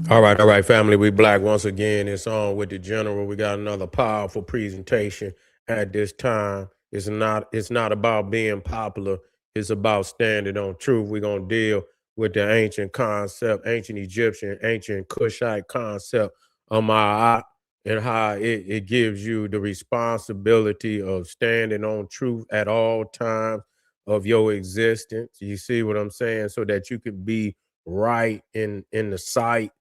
All right, family. We black once again. It's on with the general. We got another powerful presentation at this time. It's not about being popular. It's about standing on truth. We're gonna deal with the ancient concept, ancient Egyptian, ancient Kushite concept of Ma'at, and how it gives you the responsibility of standing on truth at all times of your existence. You see what I'm saying? So that you can be right in the sight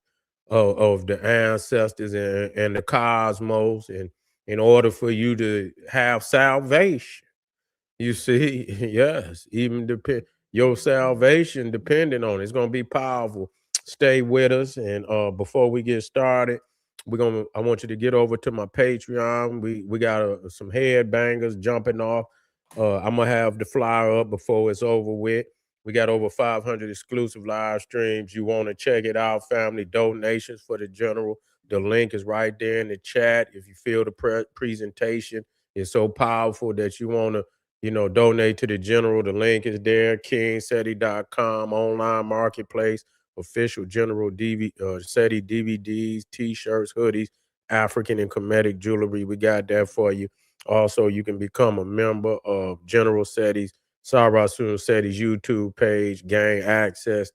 of the ancestors and the cosmos, and in order for you to have salvation, you see. Yes, even depend your salvation depending on it. It's gonna be powerful. Stay with us, and before we get started, I want you to get over to my Patreon. We got some headbangers jumping off. I'm gonna have the flyer up before it's over with. We got over 500 exclusive live streams. You want to check it out, family. Donations for the general. The link is right there in the chat. If you feel the presentation is so powerful that you want to, donate to the general, the link is there. KingSeti.com, online marketplace, official general SETI DVDs, t-shirts, hoodies, African and Kemetic jewelry. We got that for you. Also, you can become a member of General SETI's, Sarasun SETI's YouTube page, gain access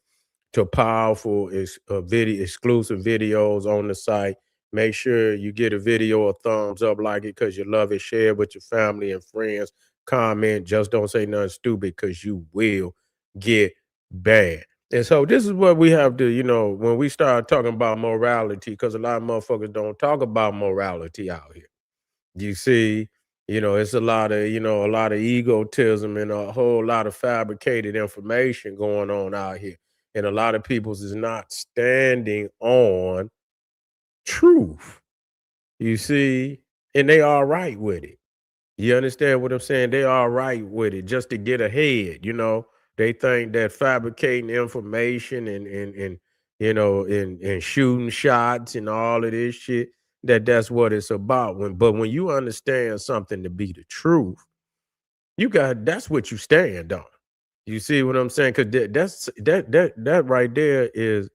to powerful exclusive videos on the site. Make sure you get a video a thumbs up, like it because you love it. Share it with your family and friends. Comment. Just don't say nothing stupid because you will get banned. And so this is what we have to, when we start talking about morality, because a lot of motherfuckers don't talk about morality out here. You see, it's a lot of egotism and a whole lot of fabricated information going on out here. And a lot of people's is not standing on truth. You see, and they are right with it. You understand what I'm saying? They are right with it just to get ahead. They think that fabricating information and shooting shots and all of this shit, that's what it's about. When you understand something to be the truth, that's what you stand on. You see what I'm saying? Because that right there it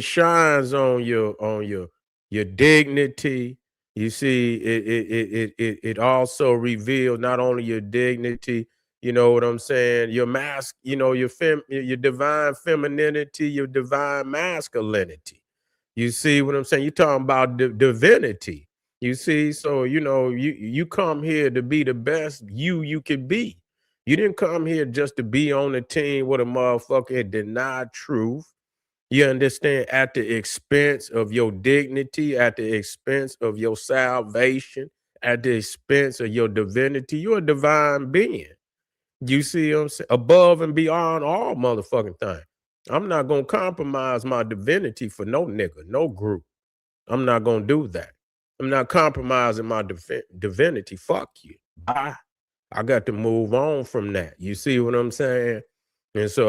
shines on your dignity. You see, it also reveals not only your dignity, you know what I'm saying, your mask, your divine femininity, your divine masculinity. You see what I'm saying? You're talking about divinity. You see, so you come here to be the best you could be. You didn't come here just to be on the team with a motherfucker and deny truth. You understand? At the expense of your dignity, at the expense of your salvation, at the expense of your divinity. You're a divine being. You see what I'm saying? Above and beyond all motherfucking things. I'm not gonna compromise my divinity for no nigga, no group. I'm not gonna do that. I'm not compromising my divinity. Fuck you. Bye. I got to move on from that. You see what I'm saying? And so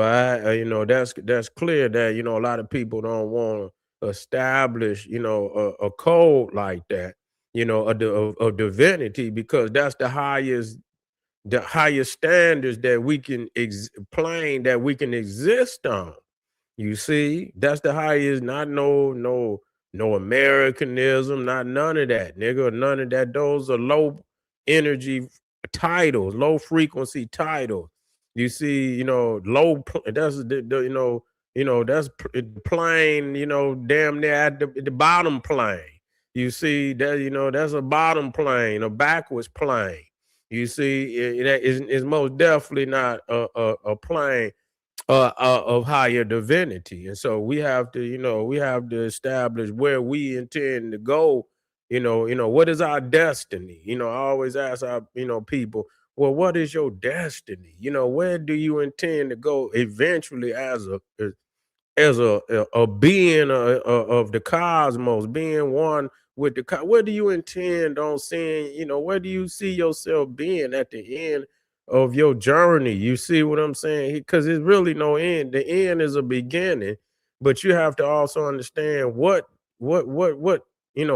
that's clear that a lot of people don't want to establish a code like that, of divinity, because that's the highest standards that we can plane that we can exist on. You see, that's the highest, not no Americanism, not none of that, nigga, none of that. Those are low energy titles, low frequency titles. You see, that's that's plane, damn near at the bottom plane. You see that, that's a bottom plane, a backwards plane. You see, that is most definitely not a plane of higher divinity. And so we have to establish where we intend to go. What is our destiny? I always ask our people, well, what is your destiny? Where do you intend to go eventually as a being of the cosmos, being one with where do you intend on seeing, where do you see yourself being at the end of your journey? You see what I'm saying? Because there's really no end. The end is a beginning, but you have to also understand what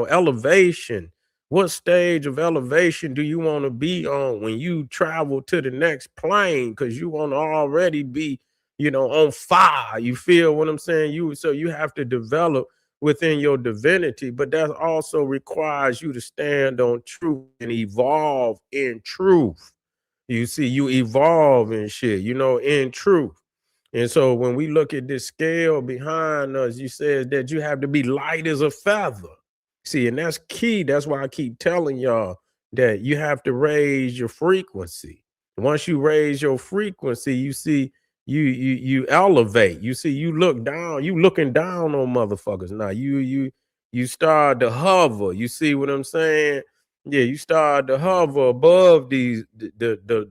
elevation, what stage of elevation do you want to be on when you travel to the next plane? Because you want to already be on fire. You feel what I'm saying? So you have to develop within your divinity, but that also requires you to stand on truth and evolve in truth. You see, you evolve and shit, in truth. And so when we look at this scale behind us, you said that you have to be light as a feather. See, and that's key. That's why I keep telling y'all that you have to raise your frequency. Once you raise your frequency, you see, you elevate. You see, you look down, you looking down on motherfuckers. Now you start to hover. You see what I'm saying? Yeah, you start to hover above the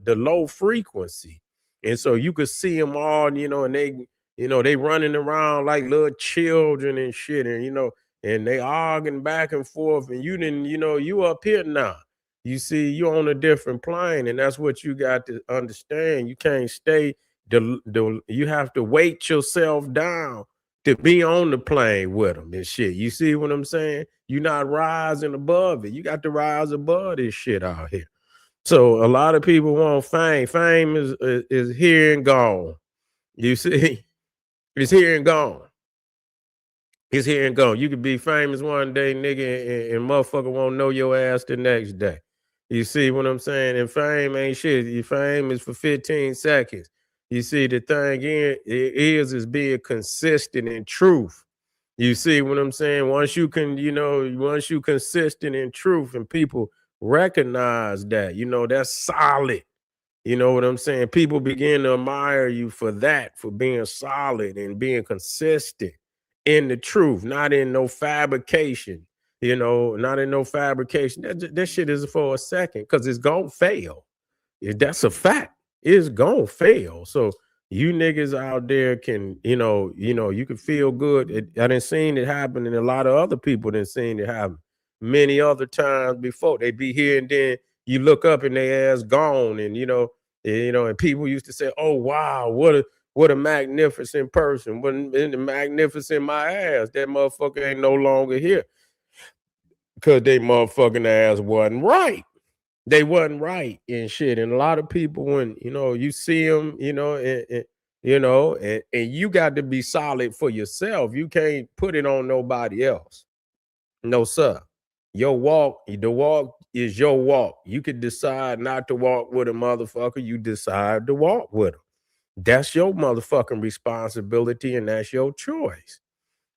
low frequency. And so you could see them all, and they running around like little children and shit, and they arguing back and forth, and you didn't, you up here now. You see, you're on a different plane, and that's what you got to understand. You can't stay you have to weight yourself down to be on the plane with them and shit. You see what I'm saying? You're not rising above it. You got to rise above this shit out here. So a lot of people want fame. Fame is here and gone. You see, it's here and gone. It's here and gone. You could be famous one day, nigga, and motherfucker won't know your ass the next day. You see what I'm saying? And fame ain't shit. Your fame is for 15 seconds. You see, the thing is being consistent in truth. You see what I'm saying? Once you consistent in truth and people recognize that, that's solid. You know what I'm saying? People begin to admire you for that, for being solid and being consistent in the truth, not in no fabrication, not in no fabrication. That shit is for a second because it's going to fail. That's a fact. It's going to fail. So you niggas out there can, you can feel good. I done seen it happen, and a lot of other people done seen it happen many other times before. They be here, and then you look up and they ass gone, and and people used to say, "Oh wow, what a magnificent person! Wasn't magnificent my ass? That motherfucker ain't no longer here because they motherfucking ass wasn't right." They wasn't right and shit. And a lot of people, when you see them, and you got to be solid for yourself. You can't put it on nobody else. No, sir. The walk is your walk. You could decide not to walk with a motherfucker. You decide to walk with him. That's your motherfucking responsibility, and that's your choice.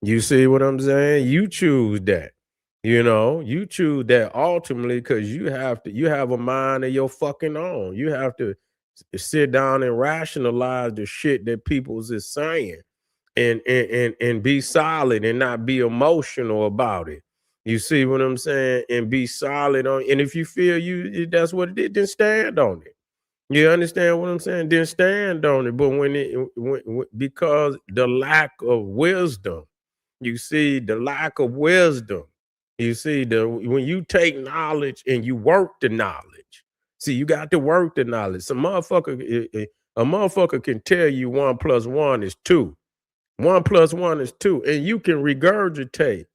You see what I'm saying? You choose that. You choose that ultimately because you have a mind of your fucking own. You have to sit down and rationalize the shit that people's is saying and be solid and not be emotional about it. You see what I'm saying? And be solid on, and if you feel that's what it is, then stand on it. You understand what I'm saying? Then stand on it. But because the lack of wisdom, you see the lack of wisdom. You see when you take knowledge and you work the knowledge. See, you got to work the knowledge. A motherfucker can tell you 1 + 1 is 2. 1 + 1 is 2, and you can regurgitate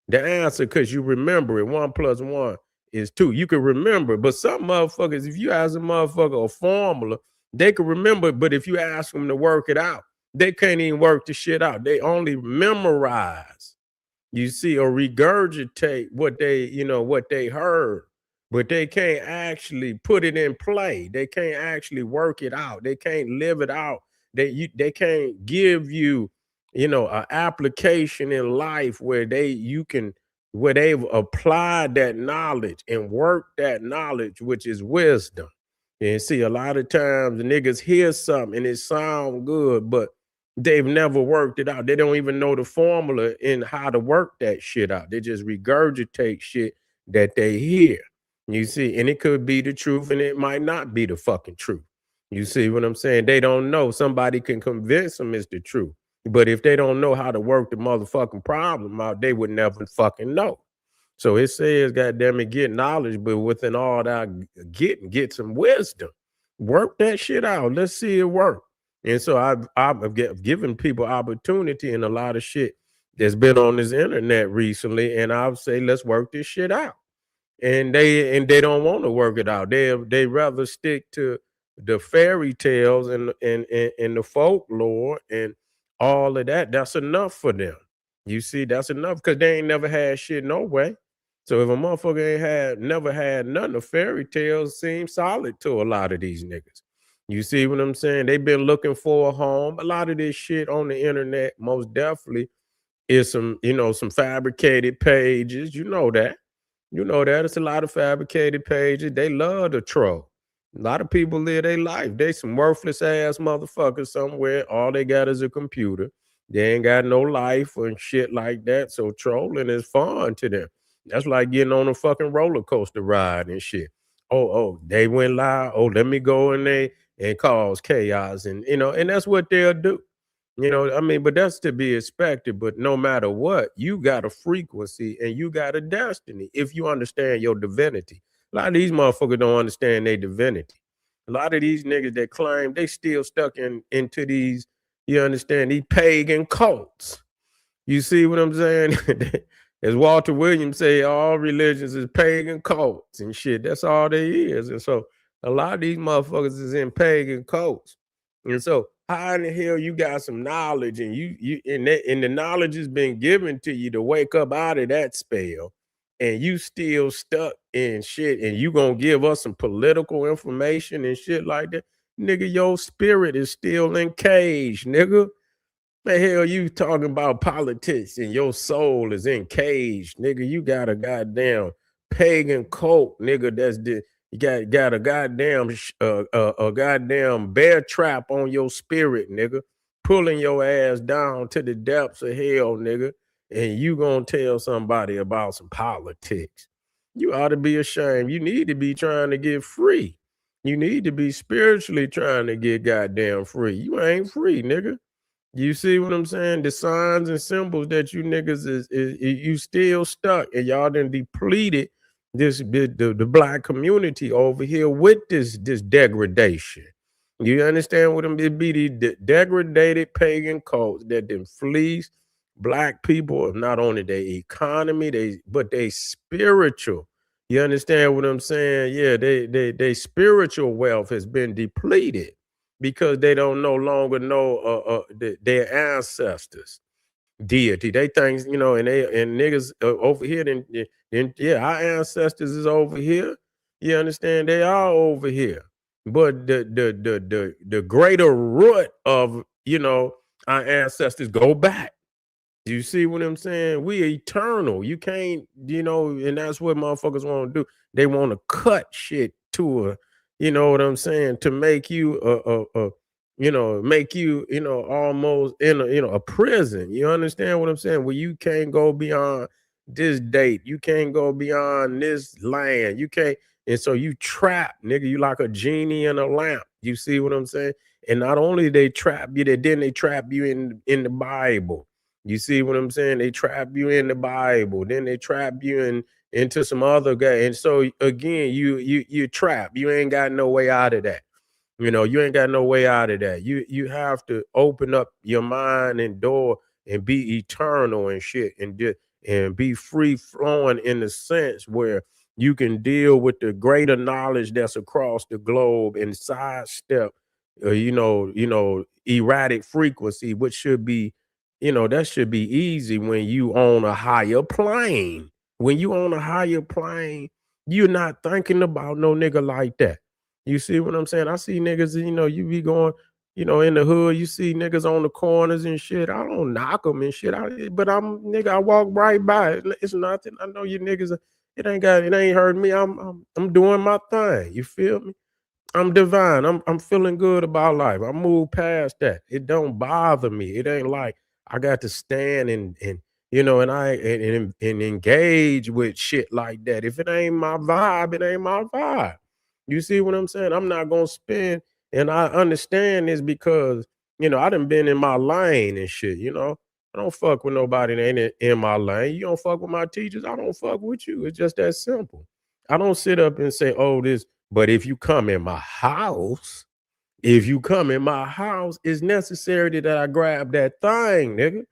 the answer because you remember it. 1 + 1 is 2. You can remember, but some motherfuckers, if you ask a motherfucker a formula, they can remember. But if you ask them to work it out, they can't even work the shit out. They only memorize, you see, or regurgitate what they heard, but they can't actually put it in play. They can't actually work it out. They can't live it out. They can't give you, an application in life where they've applied that knowledge and worked that knowledge, which is wisdom. And see, a lot of times the niggas hear something and it sounds good, but they've never worked it out. They don't even know the formula in how to work that shit out. They just regurgitate shit that they hear. You see, and it could be the truth and it might not be the fucking truth. You see what I'm saying? They don't know. Somebody can convince them it's the truth. But if they don't know how to work the motherfucking problem out, they would never fucking know. So it says, goddamn it, get knowledge, but within all that get some wisdom. Work that shit out. Let's see it work. And so I've given people opportunity in a lot of shit that's been on this internet recently, and I'll say, let's work this shit out. And they don't want to work it out. They rather stick to the fairy tales and the folklore and all of that. That's enough for them. You see, that's enough because they ain't never had shit no way. So if a motherfucker ain't had never had nothing, the fairy tales seem solid to a lot of these niggas. You see what I'm saying? They've been looking for a home. A lot of this shit on the internet, most definitely, is some, some fabricated pages. You know that. You know that. It's a lot of fabricated pages. They love to troll. A lot of people live their life. They some worthless ass motherfuckers somewhere. All they got is a computer. They ain't got no life and shit like that. So trolling is fun to them. That's like getting on a fucking roller coaster ride and shit. Oh, they went live. Oh, let me go in there and cause chaos. And and that's what they'll do. I mean, but that's to be expected. But no matter what, you got a frequency and you got a destiny if you understand your divinity. A lot of these motherfuckers don't understand their divinity. A lot of these niggas that claim they still stuck into these, you understand, these pagan cults. You see what I'm saying? As Walter Williams say, all religions is pagan cults and shit. That's all they is. And so a lot of these motherfuckers is in pagan cults. And so how in the hell you got some knowledge and and the knowledge has been given to you to wake up out of that spell and you still stuck in shit and you gonna give us some political information and shit like that. Nigga, your spirit is still in cage, nigga. The hell you talking about politics and your soul is in cage, nigga? You got a goddamn pagan cult, nigga. You got a goddamn a goddamn bear trap on your spirit, nigga, pulling your ass down to the depths of hell, nigga. And you gonna tell somebody about some politics? You ought to be ashamed. You need to be trying to get free. You need to be spiritually trying to get goddamn free. You ain't free, nigga. You see what I'm saying? The signs and symbols that you niggas is you still stuck and y'all done depleted the black community over here with this degradation. You understand what I'm it be the degraded pagan cults that then fleece black people of not only their economy, but they spiritual. You understand what I'm saying? Yeah, they spiritual wealth has been depleted because they don't no longer know their ancestors deity. They think, and niggas over here, then yeah, our ancestors is over here. You understand? They are over here. But the greater root of our ancestors go back. You see what I'm saying? We eternal. You can't, and that's what motherfuckers want to do. They want to cut shit to you know what I'm saying, to make you make you, almost in a prison. You understand what I'm saying? Where you can't go beyond this date. You can't go beyond this land. You can't, and so you trap, nigga. You like a genie in a lamp. You see what I'm saying? And not only they trap you, then they trap you in the Bible. You see what I'm saying? They trap you in the Bible, then they trap you into some other guy. And so again, you trap. You ain't got no way out of that. You ain't got no way out of that. You have to open up your mind and door and be eternal and shit and be free flowing in the sense where you can deal with the greater knowledge that's across the globe and sidestep erratic frequency, which should be, that should be easy when you on a higher plane. When you on a higher plane, you're not thinking about no nigga like that. You see what I'm saying? I see niggas, you be going, in the hood, you see niggas on the corners and shit. I don't knock them and shit. But I walk right by it. It's nothing. I know you niggas, it ain't hurt me. I'm doing my thing. You feel me? I'm divine. I'm feeling good about life. I move past that. It don't bother me. It ain't like I got to stand and engage with shit like that. If it ain't my vibe, it ain't my vibe. You see what I'm saying? I'm not gonna spend, and I understand this because I done been in my lane and shit. I don't fuck with nobody that ain't in my lane. You don't fuck with my teachers. I don't fuck with you. It's just that simple. I don't sit up and say, "Oh, this." But if you come in my house, it's necessary that I grab that thing, nigga,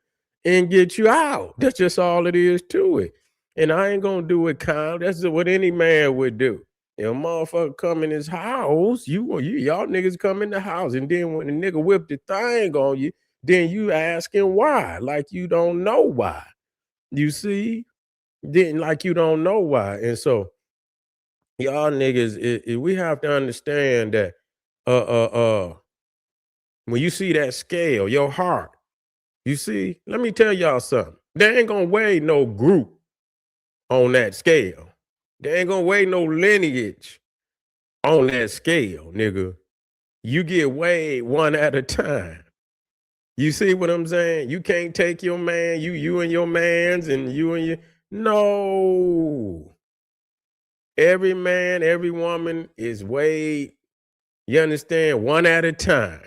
and get you out. That's just all it is to it. And I ain't gonna do it kind. That's what any man would do. If a motherfucker come in his house, y'all niggas come in the house, and then when the nigga whip the thing on you, then you asking why, like you don't know why. You see, then like you don't know why, and so y'all niggas, we have to understand that, uh, uh, uh, when you see that scale, your heart, you see, let me tell y'all something. There ain't gonna weigh no group on that scale. There ain't gonna weigh no lineage on that scale, nigga. You get weighed one at a time. You see what I'm saying? You can't take your man, you and your mans, and you and your no. Every man, every woman is weighed, you understand, one at a time.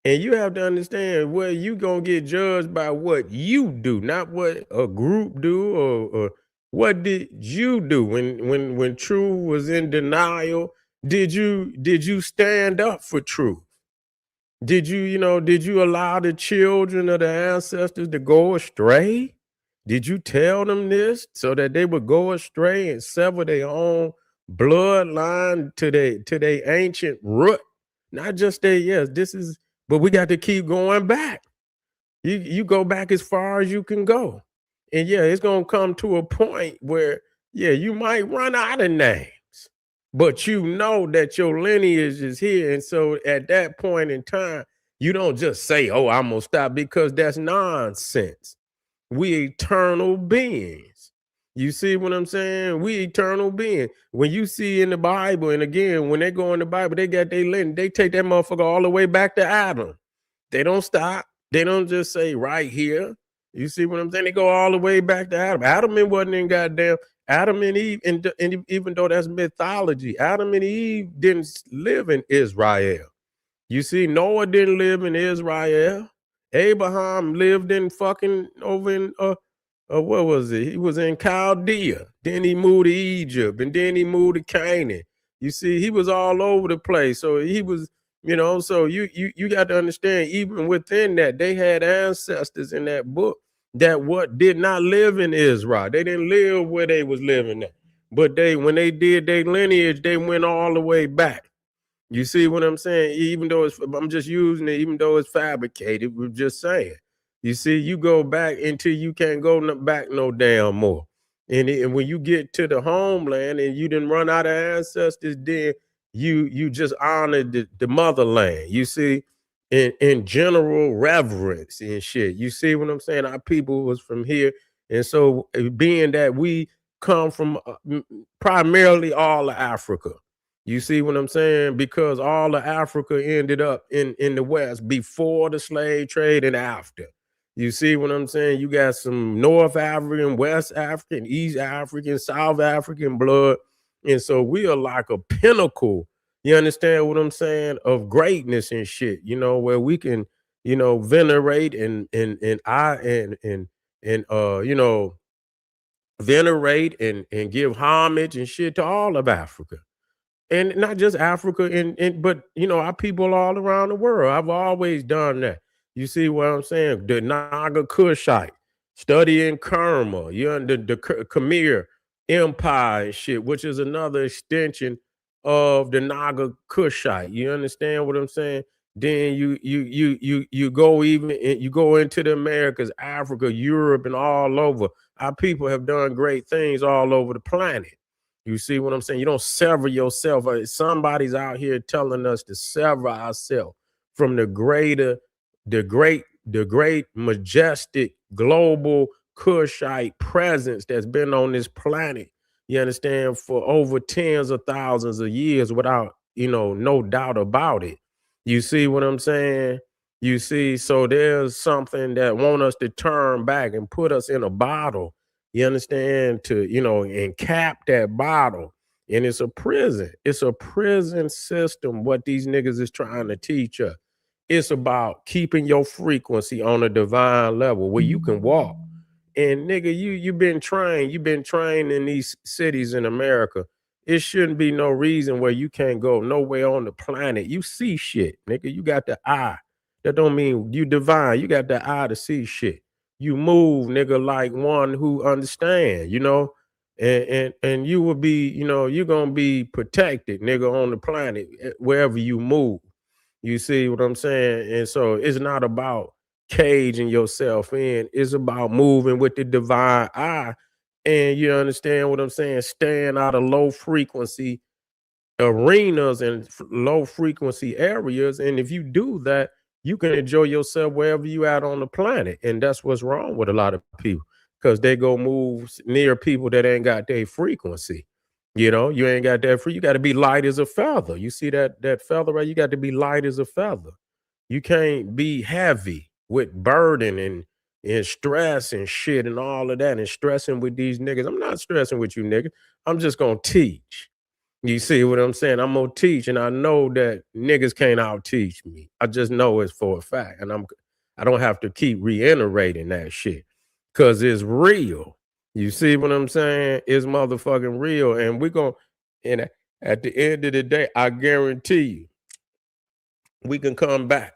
And you have to understand, well, you gonna get judged by what you do, not what a group do, or what did you do when truth was in denial. Did you stand up for truth? Did you allow the children of the ancestors to go astray? Did you tell them this so that they would go astray and sever their own bloodline to their ancient root? Not just their, yes, this is, but we got to keep going back. You go back as far as you can go. And yeah, it's gonna come to a point where, yeah, you might run out of names, but you know that your lineage is here. And so at that point in time, you don't just say, oh, I'm gonna stop, because that's nonsense. We eternal beings. You see what I'm saying? We eternal beings. When you see in the Bible, and again, when they go in the Bible, they got their lineage, they take that motherfucker all the way back to Adam. They don't stop. They don't just say right here. You see what I'm saying? They go all the way back to Adam. Adam and wasn't in goddamn Adam and Eve, and even though that's mythology, Adam and Eve didn't live in Israel. You see, Noah didn't live in Israel. Abraham lived in fucking over in what was it? He was in Chaldea. Then he moved to Egypt, and then he moved to Canaan. You see, he was all over the place. So he was, so you got to understand, even within that, they had ancestors in that book that what did not live in Israel. They didn't live where they was living at. But when they did their lineage, they went all the way back. You see what I'm saying? Even though I'm just using it, even though it's fabricated, we're just saying. You see, you go back until you can't go back no damn more. And when you get to the homeland and you didn't run out of ancestors, then you just honored the motherland. You see, in general reverence and shit. You see what I'm saying? Our people was from here, and so being that we come from primarily all of Africa. You see what I'm saying? Because all of Africa ended up in the West before the slave trade and after. You see what I'm saying? You got some North African, West African, East African, South African blood. And so we are like a pinnacle, you understand what I'm saying, of greatness and shit, where we can, venerate and I and venerate and give homage and shit to all of Africa, and not just Africa, but our people all around the world. I've always done that. You see what I'm saying? The Naga Kushite, studying Kerma, the Khmer Empire and shit, which is another extension of the Naga Kushite. You understand what I'm saying? Then you go you go into the Americas, Africa, Europe, and all over. Our people have done great things all over the planet. You see what I'm saying? You don't sever yourself. Somebody's out here telling us to sever ourselves from the great, majestic, global Kushite presence that's been on this planet. You understand, for over tens of thousands of years, without no doubt about it. You see what I'm saying? You see, so there's something that want us to turn back and put us in a bottle, you understand, to and cap that bottle. And it's a prison. It's a prison system, what these niggas is trying to teach us. It's about keeping your frequency on a divine level where you can walk. And nigga, you've been trained in these cities in America. It shouldn't be no reason where you can't go nowhere on the planet. You see shit, nigga. You got the eye. That don't mean you divine. You got the eye to see shit. You move, nigga, like one who understand, And you will be, you're gonna be protected, nigga, on the planet, wherever you move. You see what I'm saying? And so it's not about caging yourself in, it's about moving with the divine eye. And you understand what I'm saying? Staying out of low frequency arenas and low frequency areas. And if you do that, you can enjoy yourself wherever you at on the planet. And that's what's wrong with a lot of people, because they go move near people that ain't got their frequency. You ain't got that free. You got to be light as a feather. You see that feather, right? You got to be light as a feather. You can't be heavy with burden and stress and shit and all of that and stressing with these niggas. I'm not stressing with you niggas. I'm just gonna teach. You see what I'm saying? I'm gonna teach, and I know that niggas can't out teach me. I just know it's for a fact, and I don't have to keep reiterating that shit because it's real. You see what I'm saying? It's motherfucking real, and we're gonna. And at the end of the day, I guarantee you, we can come back.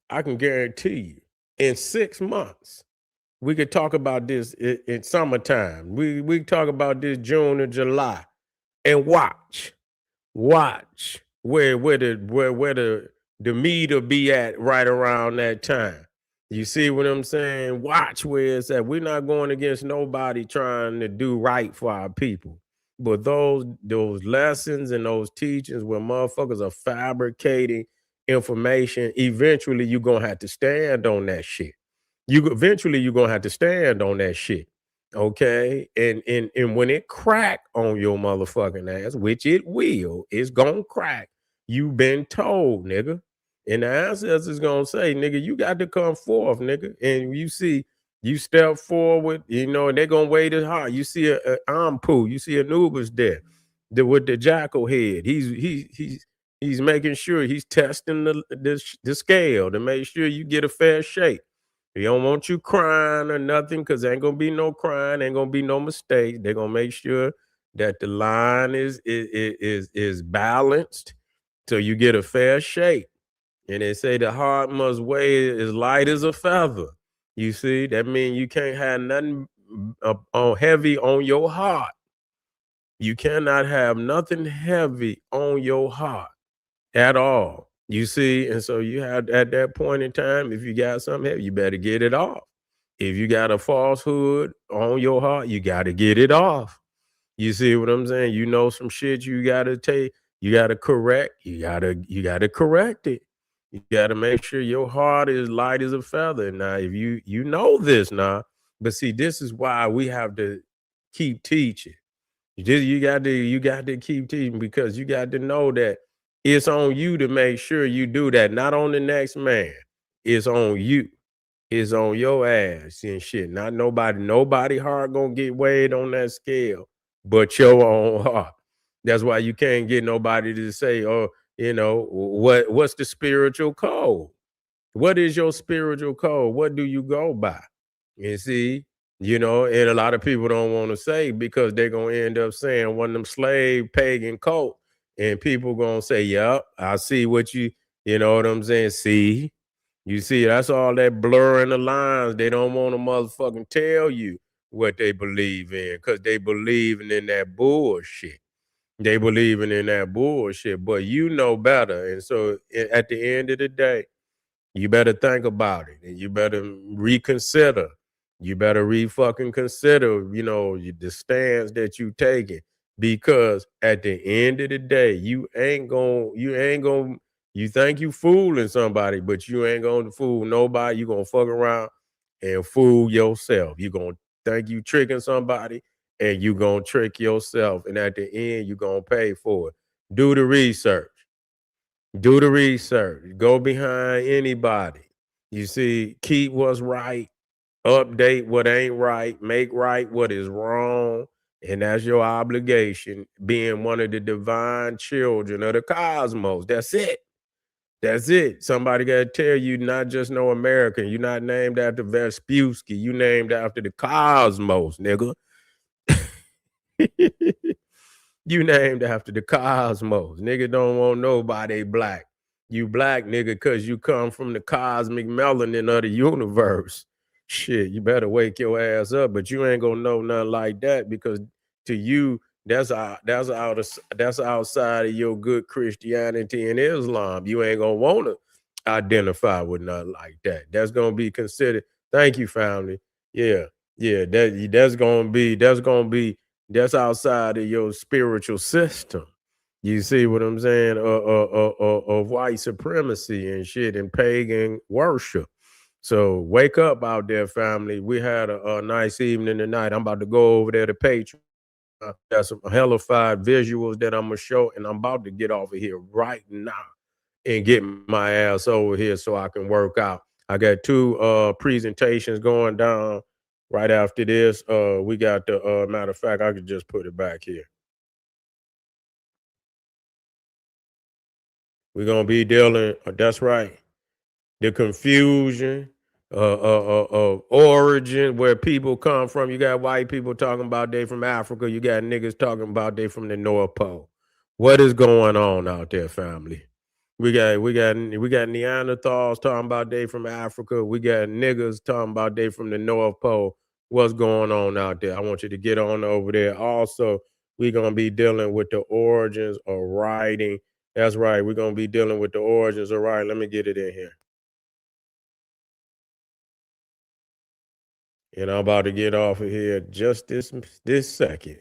I can guarantee you, in 6 months, we could talk about this in summertime. We talk about this June or July, and watch where the meter be at right around that time. You see what I'm saying? Watch where it's at. We're not going against nobody trying to do right for our people. But those lessons and those teachings where motherfuckers are fabricating information, eventually you're gonna have to stand on that shit. Eventually you're gonna have to stand on that shit. Okay. And when it crack on your motherfucking ass, which it will, it's gonna crack. You been told, nigga. And the ancestors gonna say, nigga, you got to come forth, nigga. And you see, you step forward, and they're gonna wait as hard. You see a Ampu, you see Anubis there, with the jackal head. He's making sure he's testing the scale to make sure you get a fair shake. He don't want you crying or nothing, because ain't gonna be no crying, ain't gonna be no mistakes. They're gonna make sure that the line is balanced, so you get a fair shake. And they say the heart must weigh as light as a feather. You see, that means you can't have nothing on heavy on your heart. You cannot have nothing heavy on your heart at all. You see, and so you have, at that point in time, if you got something heavy, you better get it off. If you got a falsehood on your heart, you got to get it off. You see what I'm saying? You know some shit you got to take, you got to correct, you got to correct it. You got to make sure your heart is light as a feather. Now, if you know this now, but see, this is why we have to keep teaching. You got to keep teaching, because you got to know that it's on you to make sure you do that, not on the next man. It's on you. It's on your ass and shit. Not nobody heart gonna get weighed on that scale but your own heart. That's why you can't get nobody to say, oh, what's the spiritual code? What is your spiritual code? What do you go by? You see, and a lot of people don't want to say, because they're gonna end up saying one of them slave pagan cult, and people gonna say, "Yep, I see what you know what I'm saying." See, you see, that's all that blurring the lines. They don't want to motherfucking tell you what they believe in, because they believing in that bullshit. They believing in that bullshit, but you know better. And so at the end of the day, you better think about it, and you better reconsider. You better fucking consider, the stance that you taking, because at the end of the day, you think you fooling somebody, but you ain't gonna fool nobody. You gonna fuck around and fool yourself. You gonna think you tricking somebody, and you gonna trick yourself. And at the end, you gonna pay for it. Do the research. Do the research. Go behind anybody. You see, keep what's right, update what ain't right, make right what is wrong. And that's your obligation, being one of the divine children of the cosmos. That's it. That's it. Somebody got to tell you, not just no American. You're not named after Vespucci. You named after the cosmos, nigga. You named after the cosmos. Nigga don't want nobody black. You black, nigga, because you come from the cosmic melanin of the universe. Shit, you better wake your ass up, but you ain't gonna know nothing like that, because to you, that's outside of your good Christianity and Islam. You ain't gonna want to identify with nothing like that. That's gonna be considered. Thank you, family. Yeah, yeah. That's outside of your spiritual system. You see what I'm saying? Of white supremacy and shit and pagan worship. So wake up out there, family. We had a nice evening tonight. I'm about to go over there to Patreon. Got some hellified visuals that I'm gonna show, and I'm about to get off of here right now and get my ass over here so I can work out. I got two presentations going down right after this. We got the matter of fact, I could just put it back here. We're gonna be dealing. That's right. The confusion of origin, where people come from. You got white people talking about they from Africa. You got niggas talking about they from the North Pole. What is going on out there, family? We got Neanderthals talking about they from Africa. We got niggas talking about they from the North Pole. What's going on out there? I want you to get on over there. Also, we're gonna be dealing with the origins of writing. That's right. We're gonna be dealing with the origins of writing. Let me get it in here. And I'm about to get off of here just this second,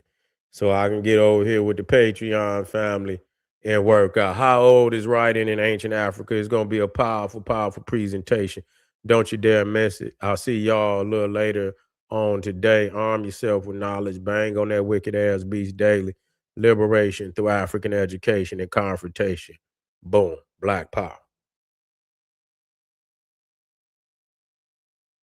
so I can get over here with the Patreon family and work out how old is writing in ancient Africa. It's gonna be a powerful, powerful presentation. Don't you dare miss it. I'll see y'all a little later on today. Arm yourself with knowledge. Bang on that wicked ass beast daily. Liberation through African education and confrontation. Boom. Black power.